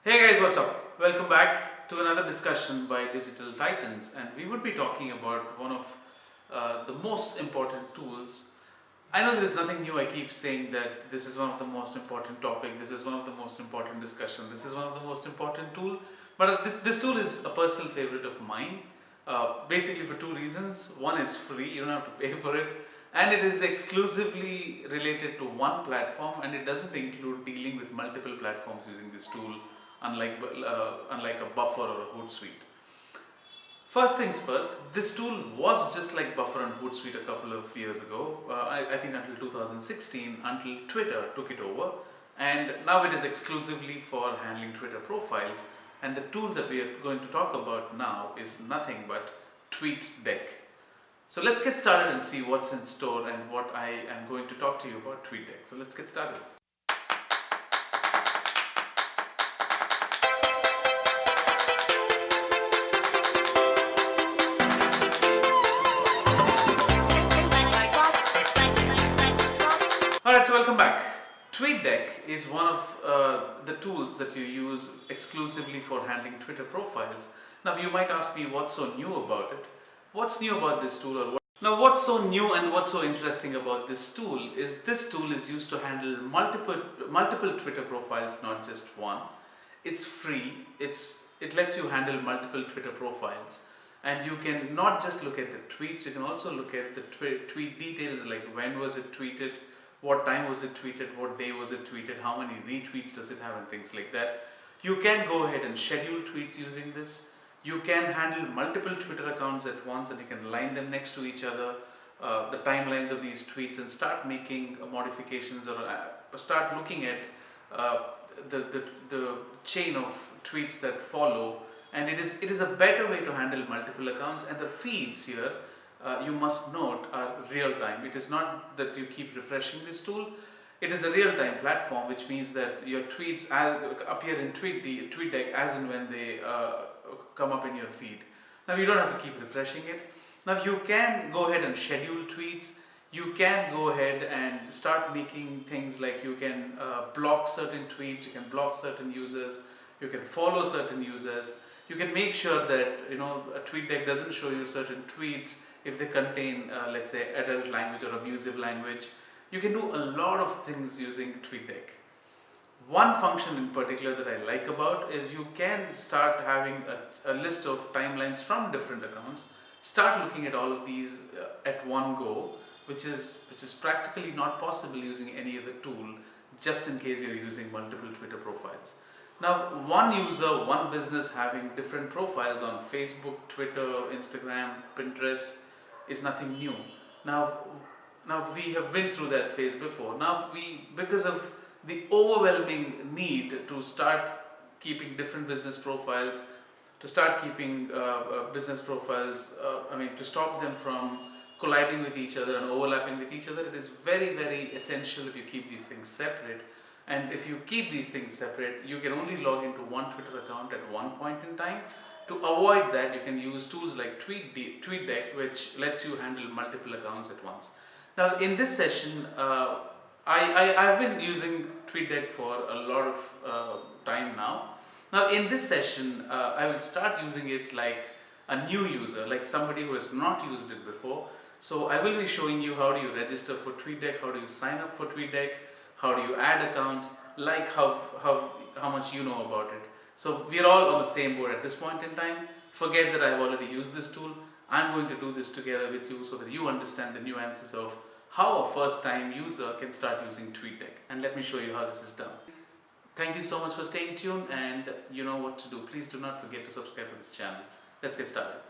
Hey guys, what's up? Welcome back to another discussion by Digital Titans, and we would be talking about one of the most important tools. I know there is nothing new. I keep saying that this is one of the most important topic, this is one of the most important discussion, this is one of the most important tool, but this tool is a personal favorite of mine, basically for two reasons. One is free, you don't have to pay for it, and it is exclusively related to one platform, and it doesn't include dealing with multiple platforms using this tool, unlike a Buffer or a Hootsuite. First things first, this tool was just like Buffer and Hootsuite a couple of years ago, I think until 2016, until Twitter took it over, and now it is exclusively for handling Twitter profiles. And the tool that we are going to talk about now is nothing but Tweetdeck. So let's get started and see what's in store and what I am going to talk to you about Tweetdeck. So let's get started. Alright, so welcome back. Tweetdeck is one of the tools that you use exclusively for handling Twitter profiles. Now you might ask me what's so new about it. What's new about this tool? Now what's so new and what's so interesting about this tool is used to handle multiple Twitter profiles, not just one. It's free, it lets you handle multiple Twitter profiles. And you can not just look at the tweets, you can also look at the tweet details, like when was it tweeted, what time was it tweeted, what day was it tweeted, how many retweets does it have, and things like that. You can go ahead and schedule tweets using this. You can handle multiple Twitter accounts at once, and you can line them next to each other, the timelines of these tweets, and start making modifications or start looking at the chain of tweets that follow. And it is a better way to handle multiple accounts, and the feeds here, you must note, are real time. It is not that you keep refreshing this tool. It is a real time platform, which means that your tweets appear in Tweetdeck as and when they come up in your feed. Now you don't have to keep refreshing it. Now you can go ahead and schedule tweets. You can go ahead and start making things like you can block certain tweets, you can block certain users, you can follow certain users. You can make sure that a Tweetdeck doesn't show you certain tweets if they contain, let's say, adult language or abusive language. You can do a lot of things using Tweetdeck. One function in particular that I like about is you can start having a list of timelines from different accounts. Start looking at all of these at one go, which is practically not possible using any other tool, just in case you're using multiple Twitter profiles. Now, one user, one business having different profiles on Facebook, Twitter, Instagram, Pinterest is nothing new. Now we have been through that phase before. Now because of the overwhelming need to start keeping different business profiles, to start keeping business profiles, to stop them from colliding with each other and overlapping with each other, it is very, very essential that you keep these things separate. And if you keep these things separate, you can only log into one Twitter account at one point in time. To avoid that, you can use tools like Tweetdeck, which lets you handle multiple accounts at once. Now, in this session, I've been using Tweetdeck for a lot of time now. Now, in this session, I will start using it like a new user, like somebody who has not used it before. So I will be showing you how do you register for Tweetdeck, how do you sign up for Tweetdeck, how do you add accounts, like how much you know about it. So we are all on the same board at this point in time. Forget that I have already used this tool. I'm going to do this together with you so that you understand the nuances of how a first time user can start using Tweetdeck. And let me show you how this is done. Thank you so much for staying tuned, and you know what to do. Please do not forget to subscribe to this channel. Let's get started.